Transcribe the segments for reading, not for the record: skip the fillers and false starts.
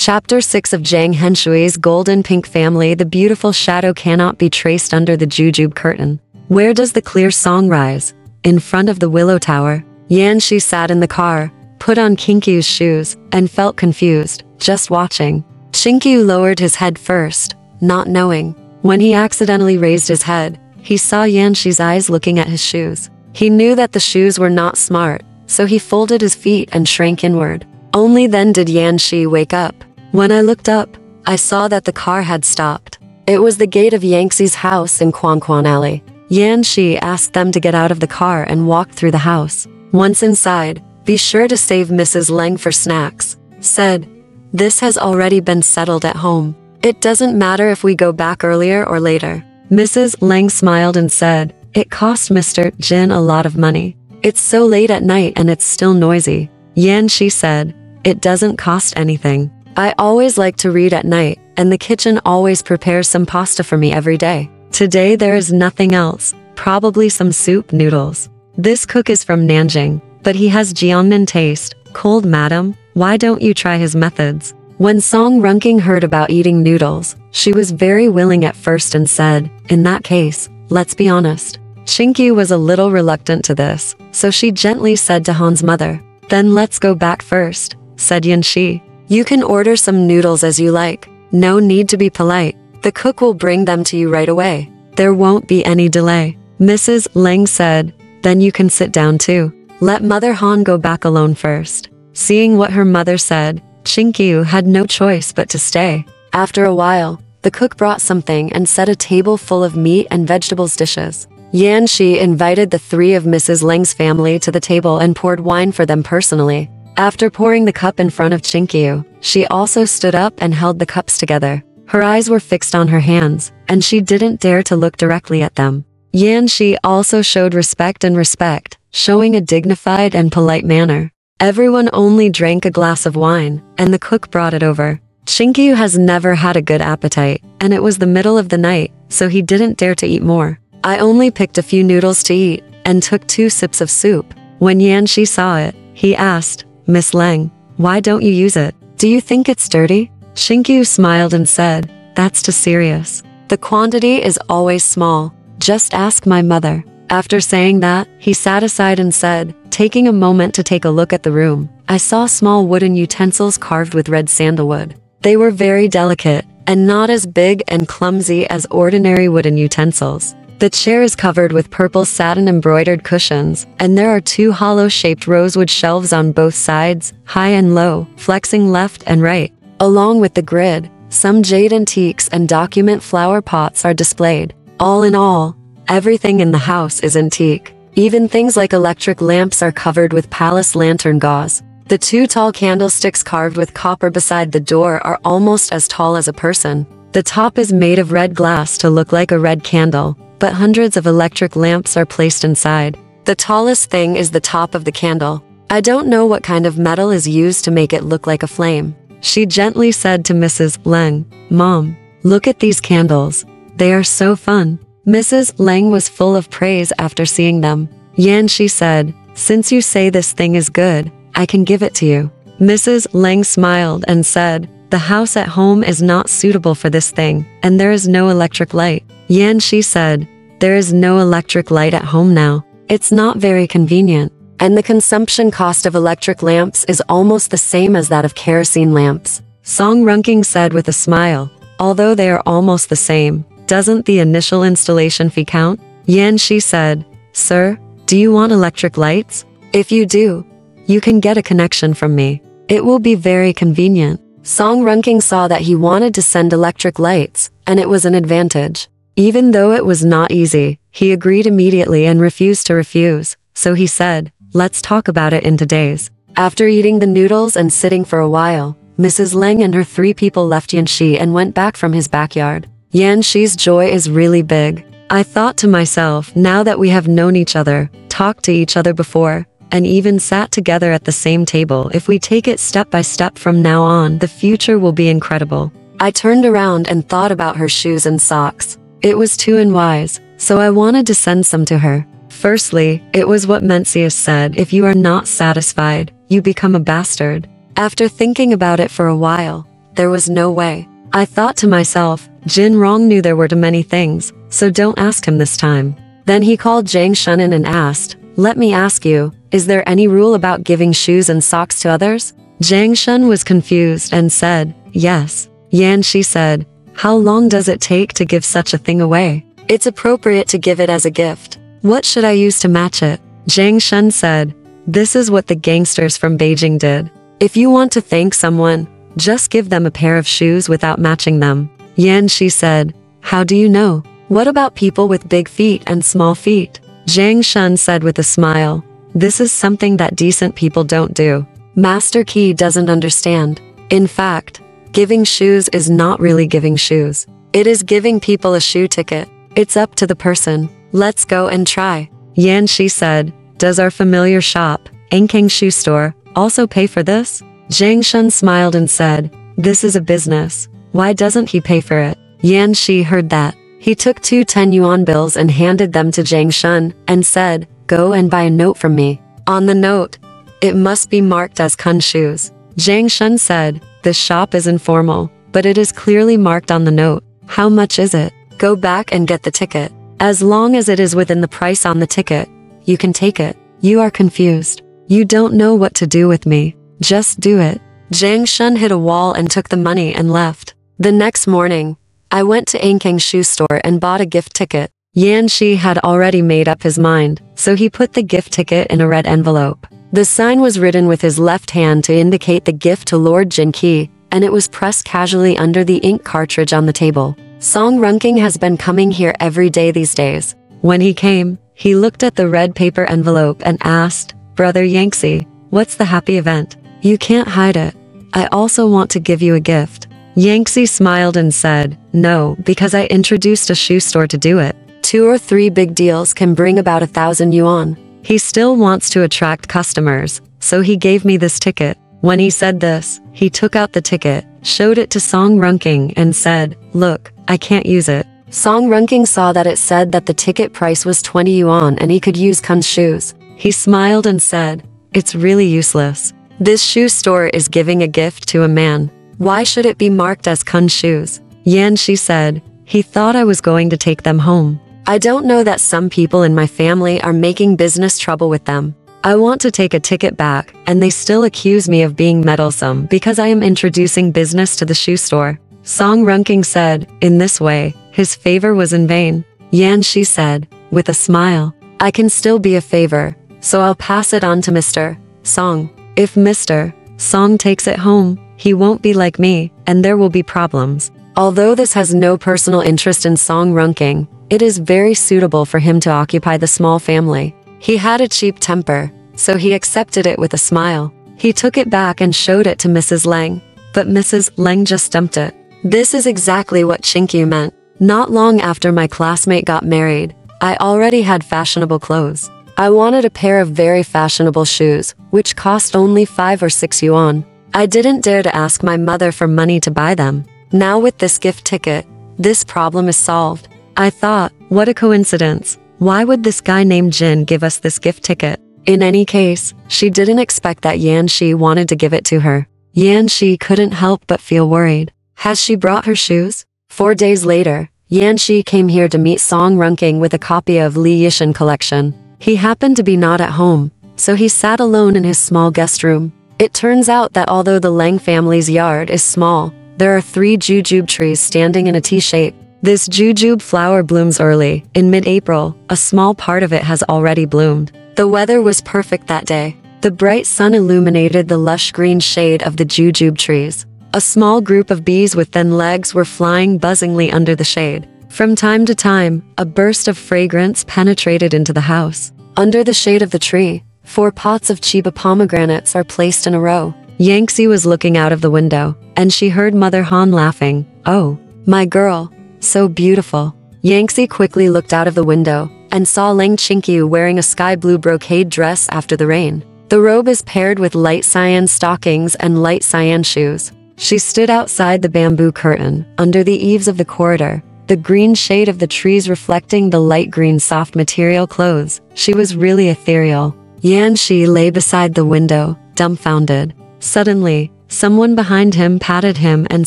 Chapter 6 of Zhang Henshui's Golden Pink Family. The beautiful shadow cannot be traced under the jujube curtain. Where does the clear song rise? In front of the willow tower. Yanxi sat in the car, put on Qingqiu's shoes, and felt confused, just watching. Qingqiu lowered his head first, not knowing. When he accidentally raised his head, he saw Yanxi's eyes looking at his shoes. He knew that the shoes were not smart, so he folded his feet and shrank inward. Only then did Yanxi wake up. When I looked up, I saw that the car had stopped. It was the gate of Yanxi's house in Quanquan Alley. Yanxi asked them to get out of the car and walk through the house. Once inside, be sure to save Mrs. Leng for snacks. Said, this has already been settled at home. It doesn't matter if we go back earlier or later. Mrs. Leng smiled and said, it cost Mr. Jin a lot of money. It's so late at night and it's still noisy. Yanxi said, it doesn't cost anything. I always like to read at night, and the kitchen always prepares some pasta for me every day. Today there is nothing else, probably some soup noodles. This cook is from Nanjing, but he has Jiangnan taste. Cold madam, why don't you try his methods? When Song Runking heard about eating noodles, she was very willing at first and said, in that case, let's be honest. Qingqiu was a little reluctant to this, so she gently said to Han's mother, then let's go back first, said Yanxi. You can order some noodles as you like. No need to be polite. The cook will bring them to you right away. There won't be any delay. Mrs. Leng said, then you can sit down too. Let Mother Han go back alone first. Seeing what her mother said, Qingqiu had no choice but to stay. After a while, the cook brought something and set a table full of meat and vegetables dishes. Yanxi invited the three of Mrs. Leng's family to the table and poured wine for them personally. After pouring the cup in front of Qingqiu, she also stood up and held the cups together. Her eyes were fixed on her hands, and she didn't dare to look directly at them. Yanxi also showed respect, showing a dignified and polite manner. Everyone only drank a glass of wine, and the cook brought it over. Qingqiu has never had a good appetite, and it was the middle of the night, so he didn't dare to eat more. I only picked a few noodles to eat, and took 2 sips of soup. When Yanxi saw it, he asked, Miss Leng, why don't you use it? Do you think it's dirty? Qingqiu smiled and said, that's too serious. The quantity is always small. Just ask my mother. After saying that, he sat aside and said, taking a moment to take a look at the room, I saw small wooden utensils carved with red sandalwood. They were very delicate, and not as big and clumsy as ordinary wooden utensils. The chair is covered with purple satin embroidered cushions, and there are 2 hollow-shaped rosewood shelves on both sides, high and low, flexing left and right. Along with the grid, some jade antiques and document flower pots are displayed. All in all, everything in the house is antique. Even things like electric lamps are covered with palace lantern gauze. The 2 tall candlesticks carved with copper beside the door are almost as tall as a person. The top is made of red glass to look like a red candle, but hundreds of electric lamps are placed inside. The tallest thing is the top of the candle. I don't know what kind of metal is used to make it look like a flame. She gently said to Mrs. Leng, Mom, look at these candles. They are so fun. Mrs. Leng was full of praise after seeing them. Yanxi said, since you say this thing is good, I can give it to you. Mrs. Leng smiled and said, the house at home is not suitable for this thing, and there is no electric light. Yanxi said, there is no electric light at home now. It's not very convenient. And the consumption cost of electric lamps is almost the same as that of kerosene lamps. Song Runking said with a smile, although they are almost the same, doesn't the initial installation fee count? Yanxi said, sir, do you want electric lights? If you do, you can get a connection from me. It will be very convenient. Song Runking saw that he wanted to send electric lights, and it was an advantage. Even though it was not easy, he agreed immediately and refused to refuse, so he said, let's talk about it in today's. After eating the noodles and sitting for a while, Mrs. Leng and her 3 people left Yanxi and went back from his backyard. Yanxi's joy is really big. I thought to myself, now that we have known each other, talked to each other before, and even sat together at the same table, if we take it step by step from now on, the future will be incredible. I turned around and thought about her shoes and socks. It was too unwise, so I wanted to send some to her. Firstly, it was what Mencius said, if you are not satisfied, you become a bastard. After thinking about it for a while, There was no way. I thought to myself, Jin Rong knew there were too many things, so don't ask him this time. Then he called Zhang Shun in and asked, let me ask you, is there any rule about giving shoes and socks to others? Zhang Shun was confused and said, yes. Yanxi said, how long does it take to give such a thing away? It's appropriate to give it as a gift. What should I use to match it? Zhang Shun said, this is what the gangsters from Beijing did. If you want to thank someone, just give them a pair of shoes without matching them. Yanxi said, how do you know? What about people with big feet and small feet? Zhang Shun said with a smile, this is something that decent people don't do. Master Qi doesn't understand. In fact, giving shoes is not really giving shoes. It is giving people a shoe ticket. It's up to the person. Let's go and try. Yanxi said, does our familiar shop, Qingqiu shoe store, also pay for this? Zhang Shun smiled and said, this is a business. Why doesn't he pay for it? Yanxi heard that. He took 2 10-yuan bills and handed them to Zhang Shun and said, go and buy a note from me. On the note, it must be marked as Kun shoes. Zhang Shun said, this shop is informal, but it is clearly marked on the note. How much is it? Go back and get the ticket. As long as it is within the price on the ticket, you can take it. You are confused. You don't know what to do with me. Just do it. Zhang Shun hit a wall and took the money and left. The next morning, I went to Qingqiu shoe store and bought a gift ticket. Yanxi had already made up his mind, so he put the gift ticket in a red envelope. The sign was written with his left hand to indicate the gift to Lord Qingqiu, and it was pressed casually under the ink cartridge on the table. Song Runking has been coming here every day these days. When he came, he looked at the red paper envelope and asked, Brother Yanxi, what's the happy event? You can't hide it. I also want to give you a gift. Yanxi smiled and said, no, because I introduced a shoe store to do it. 2 or 3 big deals can bring about 1,000 yuan. He still wants to attract customers, so he gave me this ticket. When he said this, he took out the ticket, showed it to Song Runking and said, look, I can't use it. Song Runking saw that it said that the ticket price was 20 yuan and he could use Kun's shoes. He smiled and said, it's really useless. This shoe store is giving a gift to a man. Why should it be marked as Kun's shoes? Yanxi said, he thought I was going to take them home. I don't know that some people in my family are making business trouble with them. I want to take a ticket back, and they still accuse me of being meddlesome because I am introducing business to the shoe store. Song Runking said, in this way, his favor was in vain. Yanxi said, with a smile, I can still be a favor, so I'll pass it on to Mr. Song. If Mr. Song takes it home, he won't be like me, and there will be problems. Although this has no personal interest in Song Runking, it is very suitable for him to occupy the small family. He had a cheap temper, so he accepted it with a smile. He took it back and showed it to Mrs. Leng, but Mrs. Leng just dumped it. This is exactly what Qingqiu meant. Not long after my classmate got married, I already had fashionable clothes. I wanted a pair of very fashionable shoes, which cost only 5 or 6 yuan. I didn't dare to ask my mother for money to buy them. Now with this gift ticket, this problem is solved. I thought, what a coincidence. Why would this guy named Jin give us this gift ticket? In any case, she didn't expect that Yanxi wanted to give it to her. Yanxi couldn't help but feel worried. Has she brought her shoes? 4 days later, Yanxi came here to meet Song Runking with a copy of Li Yishan collection. He happened to be not at home, so he sat alone in his small guest room. It turns out that although the Leng family's yard is small, there are 3 jujube trees standing in a T shape. This jujube flower blooms early. In mid-April, a small part of it has already bloomed. The weather was perfect that day. The bright sun illuminated the lush green shade of the jujube trees. A small group of bees with thin legs were flying buzzingly under the shade. From time to time, a burst of fragrance penetrated into the house. Under the shade of the tree, 4 pots of Chiba pomegranates are placed in a row. Yanxi was looking out of the window, and she heard Mother Han laughing. Oh, my girl. So beautiful. Yanxi quickly looked out of the window and saw Leng Qingqiu wearing a sky blue brocade dress after the rain. The robe is paired with light cyan stockings and light cyan shoes. She stood outside the bamboo curtain, under the eaves of the corridor, the green shade of the trees reflecting the light green soft material clothes. She was really ethereal. Yanxi lay beside the window, dumbfounded. Suddenly, Someone behind him patted him and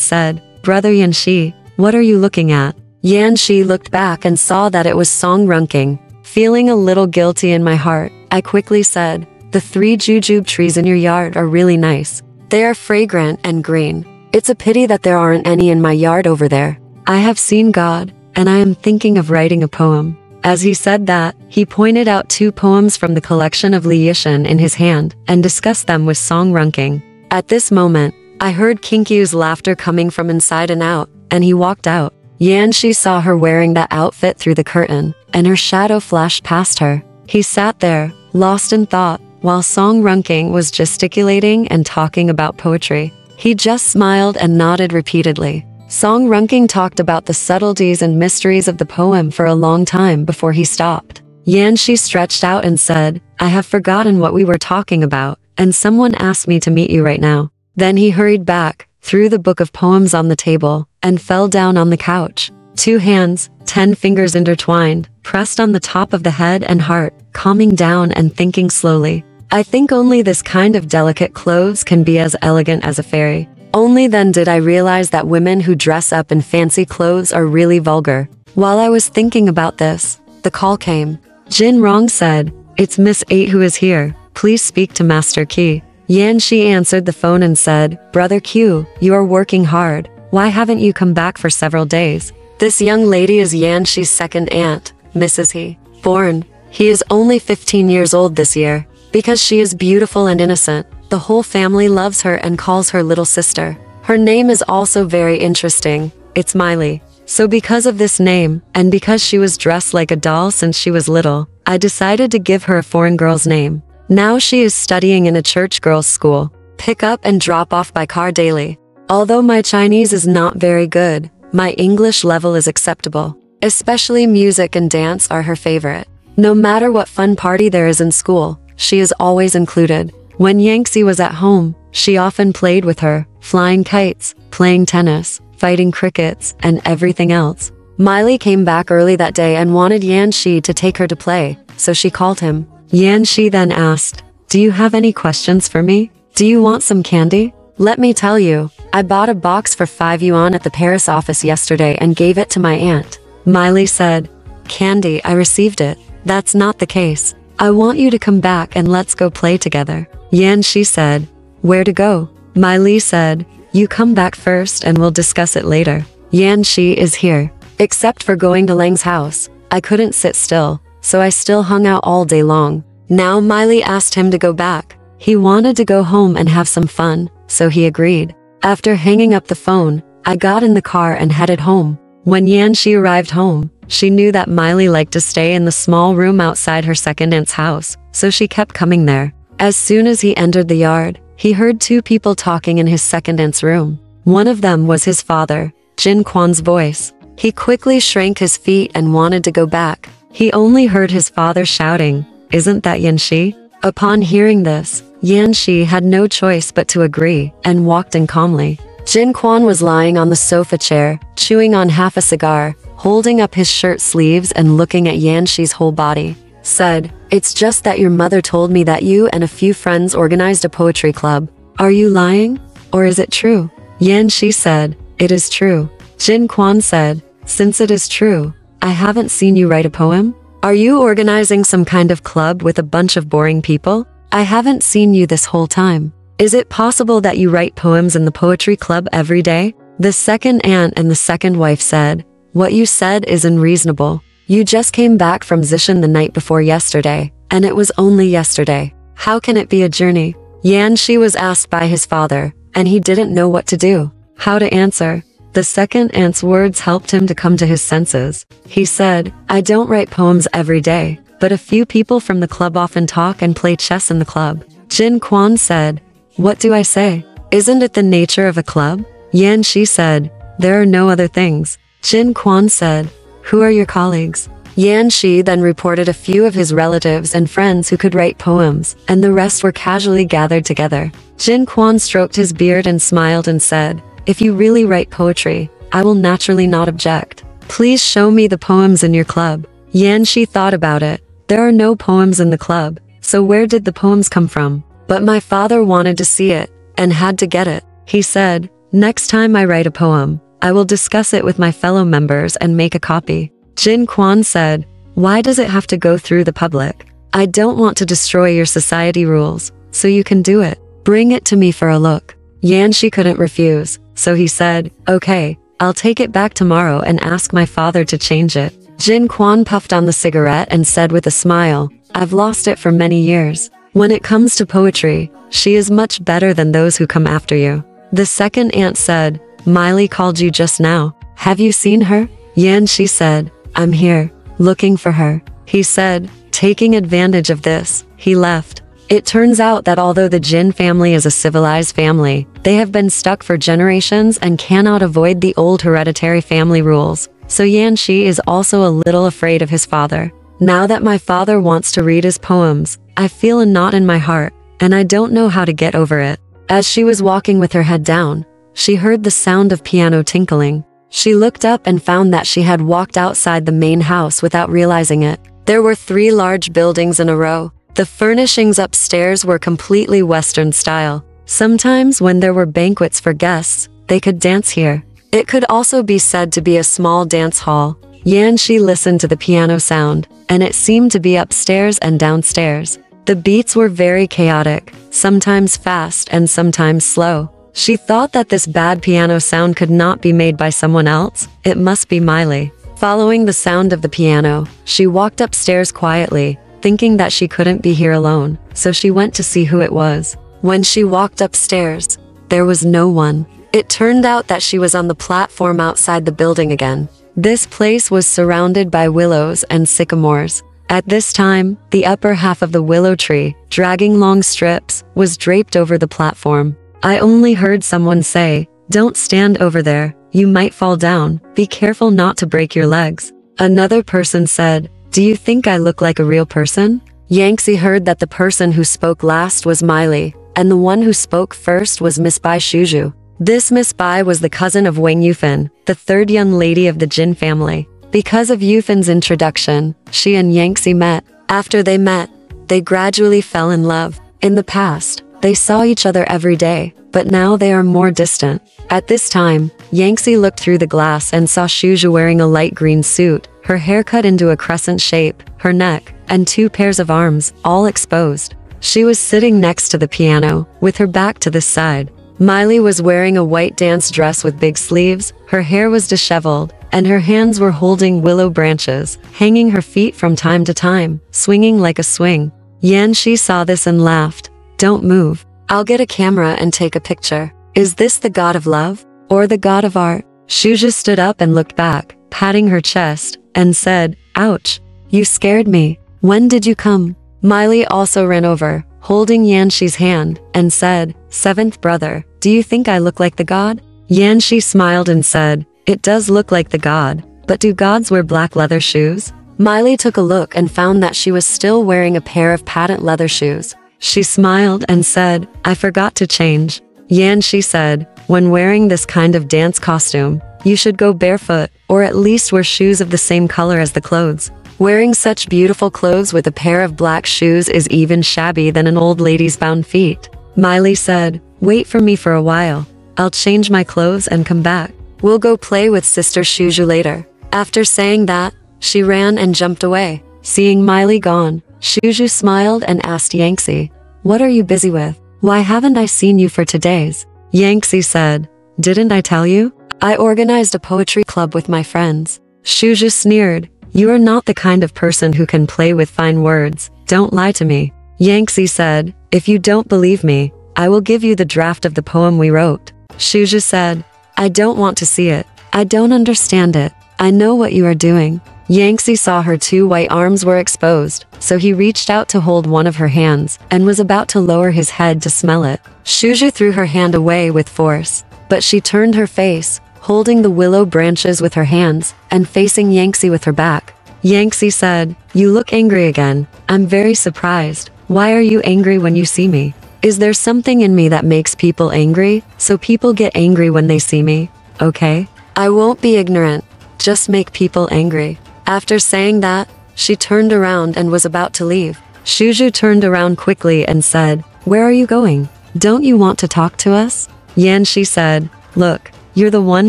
said, "Brother Yanxi, what are you looking at?" Yanxi looked back and saw that it was Song Runking. Feeling a little guilty in my heart, I quickly said, "The 3 jujube trees in your yard are really nice. They are fragrant and green. It's a pity that there aren't any in my yard over there. I have seen God, and I am thinking of writing a poem." As he said that, he pointed out 2 poems from the collection of Li Yishan in his hand and discussed them with Song Runking. At this moment, I heard Qingqiu's laughter coming from inside and out, and he walked out. Yanxi saw her wearing that outfit through the curtain, and her shadow flashed past her. He sat there, lost in thought, while Song Runking was gesticulating and talking about poetry. He just smiled and nodded repeatedly. Song Runking talked about the subtleties and mysteries of the poem for a long time before he stopped. Yanxi stretched out and said, "I have forgotten what we were talking about, and someone asked me to meet you right now." Then he hurried back, threw the book of poems on the table, and fell down on the couch. 2 hands, 10 fingers intertwined, pressed on the top of the head and heart, calming down and thinking slowly. I think only this kind of delicate clothes can be as elegant as a fairy. Only then did I realize that women who dress up in fancy clothes are really vulgar. While I was thinking about this, the call came. Jin Rong said, "It's Miss 8 who is here. Please speak to Master Qi." Yanxi answered the phone and said, "Brother Q, you are working hard. Why haven't you come back for several days?" This young lady is Yanxi's second aunt, Mrs. He. Born. He is only 15 years old this year. Because she is beautiful and innocent, the whole family loves her and calls her little sister. Her name is also very interesting. It's Miley. So because of this name, and because she was dressed like a doll since she was little, I decided to give her a foreign girl's name. Now she is studying in a church girls' school. Pick up and drop off by car daily. Although my Chinese is not very good, my English level is acceptable. Especially music and dance are her favorite. No matter what fun party there is in school, she is always included. When Yanxi was at home, she often played with her, flying kites, playing tennis, fighting crickets, and everything else. Miley came back early that day and wanted Yanxi to take her to play, so she called him. Yanxi then asked, "Do you have any questions for me? Do you want some candy?" "Let me tell you, I bought a box for 5 yuan at the Paris office yesterday and gave it to my aunt." Miley said, "Candy, I received it. That's not the case. I want you to come back and let's go play together." Yanxi said, "Where to go?" Miley said, "You come back first and we'll discuss it later." Yanxi is here. Except for going to Leng's house, I couldn't sit still, so I still hung out all day long. Now Miley asked him to go back. He wanted to go home and have some fun, so he agreed. After hanging up the phone, I got in the car and headed home. When Yanxi arrived home, she knew that Miley liked to stay in the small room outside her second aunt's house, so she kept coming there. As soon as he entered the yard, he heard 2 people talking in his second aunt's room. One of them was his father, Jin Quan's voice. He quickly shrank his feet and wanted to go back. He only heard his father shouting, "Isn't that Yanxi?" Upon hearing this, Yanxi had no choice but to agree and walked in calmly. Jin Quan was lying on the sofa chair, chewing on half a cigar, holding up his shirt sleeves and looking at Yanxi's whole body. Said, "It's just that your mother told me that you and a few friends organized a poetry club. Are you lying? Or is it true?" Yanxi said, "It is true." Jin Quan said, "Since it is true, I haven't seen you write a poem. Are you organizing some kind of club with a bunch of boring people? I haven't seen you this whole time. Is it possible that you write poems in the poetry club every day?" The second aunt and the second wife said, "What you said is unreasonable. You just came back from Zishan the night before yesterday, and it was only yesterday. How can it be a journey?" Yanxi was asked by his father, and he didn't know what to do, how to answer. The second aunt's words helped him to come to his senses. He said, "I don't write poems every day, but a few people from the club often talk and play chess in the club." Jin Quan said, "What do I say? Isn't it the nature of a club?" Yanxi said, "There are no other things." Jin Quan said, "Who are your colleagues?" Yanxi then reported a few of his relatives and friends who could write poems, and the rest were casually gathered together. Jin Quan stroked his beard and smiled and said, "If you really write poetry, I will naturally not object. Please show me the poems in your club." Yanxi thought about it. There are no poems in the club, so where did the poems come from? But my father wanted to see it, and had to get it. He said, "Next time I write a poem, I will discuss it with my fellow members and make a copy." Jin Quan said, "Why does it have to go through the public? I don't want to destroy your society rules, so you can do it. Bring it to me for a look." Yanxi couldn't refuse, so he said, "Okay, I'll take it back tomorrow and ask my father to change it." Jin Quan puffed on the cigarette and said with a smile, "I've lost it for many years. When it comes to poetry, she is much better than those who come after you." The second aunt said, "Miley called you just now. Have you seen her?" Yanxi said, "I'm here, looking for her." He said, taking advantage of this, he left. It turns out that although the Jin family is a civilized family, they have been stuck for generations and cannot avoid the old hereditary family rules. So Yanxi is also a little afraid of his father. "Now that my father wants to read his poems, I feel a knot in my heart, and I don't know how to get over it." As she was walking with her head down, she heard the sound of piano tinkling. She looked up and found that she had walked outside the main house without realizing it. There were 3 large buildings in a row. The furnishings upstairs were completely Western style. Sometimes when there were banquets for guests, they could dance here. It could also be said to be a small dance hall. Yanxi listened to the piano sound, and it seemed to be upstairs and downstairs. The beats were very chaotic, sometimes fast and sometimes slow. She thought that this bad piano sound could not be made by someone else, it must be Miley. Following the sound of the piano, she walked upstairs quietly, thinking that she couldn't be here alone, so she went to see who it was. When she walked upstairs, there was no one. It turned out that she was on the platform outside the building again. This place was surrounded by willows and sycamores. At this time, the upper half of the willow tree, dragging long strips, was draped over the platform. I only heard someone say, "Don't stand over there, you might fall down, be careful not to break your legs." Another person said, "Do you think I look like a real person?" Yanxi heard that the person who spoke last was Miley, and the one who spoke first was Miss Bai Shuju. This Miss Bai was the cousin of Wang Yufan, the third young lady of the Jin family. Because of Yufan's introduction, she and Yanxi met. After they met, they gradually fell in love. In the past, they saw each other every day, but now they are more distant. At this time, Yanxi looked through the glass and saw Shuju wearing a light green suit, her hair cut into a crescent shape, her neck, and 2 pairs of arms, all exposed. She was sitting next to the piano, with her back to this side. Miley was wearing a white dance dress with big sleeves, her hair was disheveled, and her hands were holding willow branches, hanging her feet from time to time, swinging like a swing. Yanxi saw this and laughed. "Don't move. I'll get a camera and take a picture. Is this the god of love? Or the god of art?" Shuju stood up and looked back, patting her chest, and said, "Ouch. You scared me. When did you come?" Miley also ran over, holding Yanxi's hand, and said, "Seventh brother, do you think I look like the god?" Yanxi smiled and said, "It does look like the god, but do gods wear black leather shoes?" Miley took a look and found that she was still wearing a pair of patent leather shoes. She smiled and said, "I forgot to change." Yanxi said, "When wearing this kind of dance costume, you should go barefoot, or at least wear shoes of the same color as the clothes. Wearing such beautiful clothes with a pair of black shoes is even shabby than an old lady's bound feet." Miley said, "Wait for me for a while. I'll change my clothes and come back. We'll go play with Sister Shuju later." After saying that, she ran and jumped away. Seeing Miley gone, Shuju smiled and asked Yanxi, "What are you busy with? Why haven't I seen you for 2 days?" Yanxi said, "Didn't I tell you? I organized a poetry club with my friends." Shuju sneered, "You are not the kind of person who can play with fine words. Don't lie to me." Yanxi said, "If you don't believe me, I will give you the draft of the poem we wrote." Shuju said, "I don't want to see it. I don't understand it. I know what you are doing." Yanxi saw her 2 white arms were exposed, so he reached out to hold one of her hands, and was about to lower his head to smell it. Shuju threw her hand away with force, but she turned her face, holding the willow branches with her hands, and facing Yanxi with her back. Yanxi said, "You look angry again. I'm very surprised. Why are you angry when you see me? Is there something in me that makes people angry, so people get angry when they see me? Okay? I won't be ignorant. Just make people angry." After saying that, she turned around and was about to leave. Shuju turned around quickly and said, "Where are you going? Don't you want to talk to us?" Yanxi said, "Look, you're the one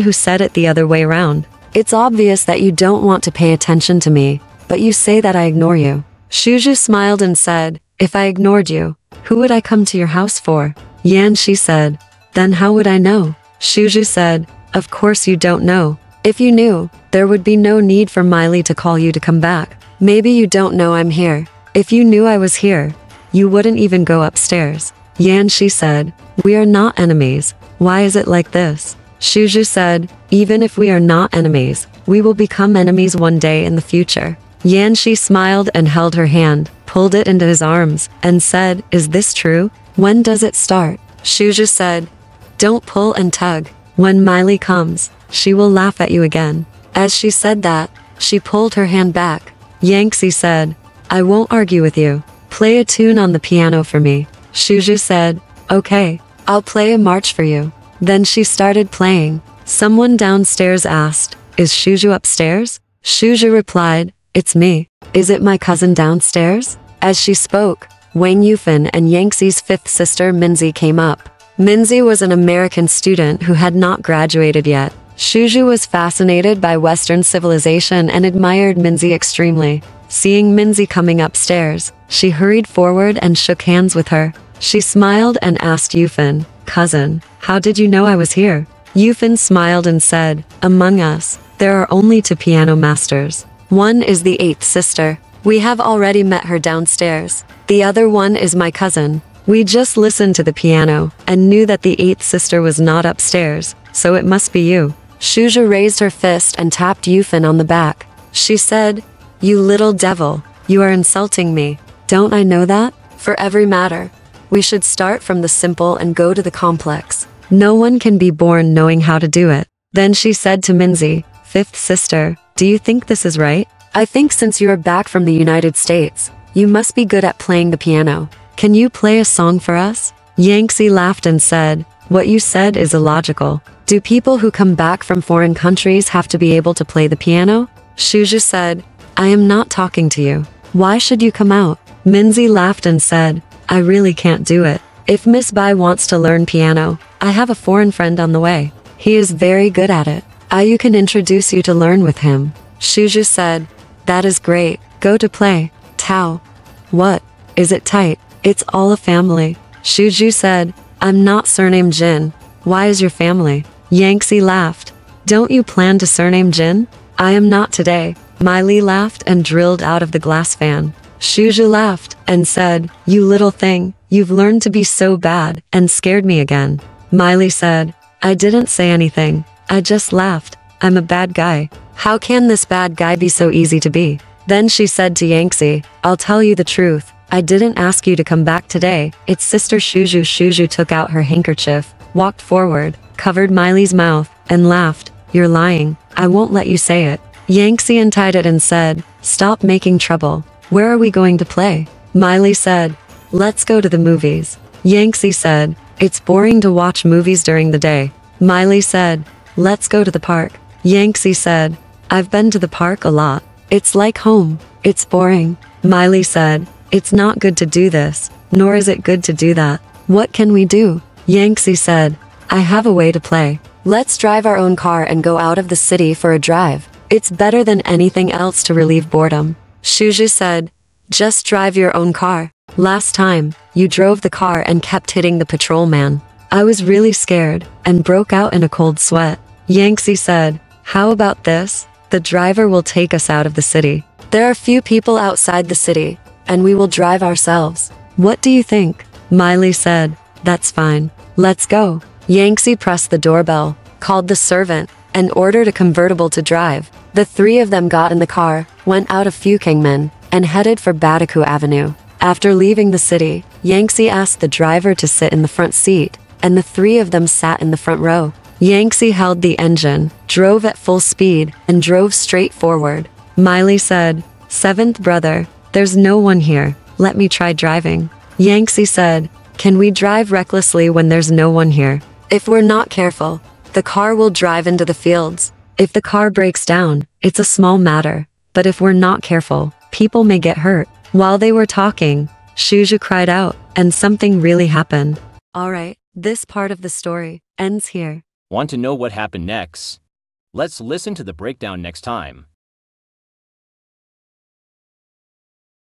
who said it the other way around. It's obvious that you don't want to pay attention to me, but you say that I ignore you." Shuju smiled and said, "If I ignored you, who would I come to your house for?" Yanxi said, "Then how would I know?" Shuju said, "Of course you don't know. If you knew, there would be no need for Miley to call you to come back. Maybe you don't know I'm here. If you knew I was here, you wouldn't even go upstairs." Yanxi said, "We are not enemies. Why is it like this?" Shuju said, "Even if we are not enemies, we will become enemies one day in the future." Yanxi smiled and held her hand, pulled it into his arms, and said, "Is this true? When does it start?" Shuju said, "Don't pull and tug. When Miley comes, she will laugh at you again." As she said that, she pulled her hand back. Yanxi said, "I won't argue with you. Play a tune on the piano for me." Shuju said, "Okay, I'll play a march for you." Then she started playing. Someone downstairs asked, "Is Shuju upstairs?" Shuju replied, "It's me. Is it my cousin downstairs?" As she spoke, Wang Yufan and Yanxi's fifth sister Minzi came up. Minzi was an American student who had not graduated yet. Shuju was fascinated by Western civilization and admired Minzi extremely. Seeing Minzi coming upstairs, she hurried forward and shook hands with her. She smiled and asked Yufan, "Cousin, how did you know I was here?" Yufan smiled and said, "Among us, there are only two piano masters. One is the eighth sister. We have already met her downstairs. The other one is my cousin. We just listened to the piano and knew that the eighth sister was not upstairs, so it must be you." Shuju raised her fist and tapped Yufan on the back. She said, "You little devil, you are insulting me. Don't I know that? For every matter, we should start from the simple and go to the complex. No one can be born knowing how to do it." Then she said to Minzi, "Fifth sister, do you think this is right? I think since you are back from the United States, you must be good at playing the piano. Can you play a song for us?" Yanxi laughed and said, "What you said is illogical. Do people who come back from foreign countries have to be able to play the piano?" Shuju said, "I am not talking to you. Why should you come out?" Minzi laughed and said, "I really can't do it. If Miss Bai wants to learn piano, I have a foreign friend on the way. He is very good at it. You can introduce you to learn with him." Shuju said, "That is great. Go to play." Tao. "What? Is it tight? It's all a family." Shuju said, "I'm not surname Jin. Why is your family?" Yanxi laughed. "Don't you plan to surname Jin?" "I am not today." Miley laughed and drilled out of the glass fan. Shuju laughed and said, "You little thing, you've learned to be so bad and scared me again." Miley said, "I didn't say anything. I just laughed. I'm a bad guy. How can this bad guy be so easy to be?" Then she said to Yanxi, "I'll tell you the truth. I didn't ask you to come back today. It's Sister Shuju." Shuju took out her handkerchief, walked forward, covered Miley's mouth, and laughed. "You're lying. I won't let you say it." Yanxi untied it and said, "Stop making trouble. Where are we going to play?" Miley said, "Let's go to the movies." Yanxi said, "It's boring to watch movies during the day." Miley said, "Let's go to the park." Yanxi said, "I've been to the park a lot. It's like home. It's boring." Miley said, "It's not good to do this, nor is it good to do that. What can we do?" Yanxi said, "I have a way to play. Let's drive our own car and go out of the city for a drive. It's better than anything else to relieve boredom." Shuju said, "Just drive your own car. Last time, you drove the car and kept hitting the patrolman. I was really scared and broke out in a cold sweat." Yanxi said, "How about this? The driver will take us out of the city. There are few people outside the city, and we will drive ourselves. What do you think?" Miley said, "That's fine. Let's go." Yanxi pressed the doorbell, called the servant, and ordered a convertible to drive. The three of them got in the car, went out of Qingqiu, and headed for Badaku Avenue. After leaving the city, Yanxi asked the driver to sit in the front seat, and the three of them sat in the front row. Yanxi held the engine, drove at full speed, and drove straight forward. Miley said, "Seventh brother, there's no one here. Let me try driving." Yanxi said, "Can we drive recklessly when there's no one here? If we're not careful, the car will drive into the fields. If the car breaks down, it's a small matter. But if we're not careful, people may get hurt." While they were talking, Shuju cried out, and something really happened. Alright, this part of the story ends here. Want to know what happened next? Let's listen to the breakdown next time.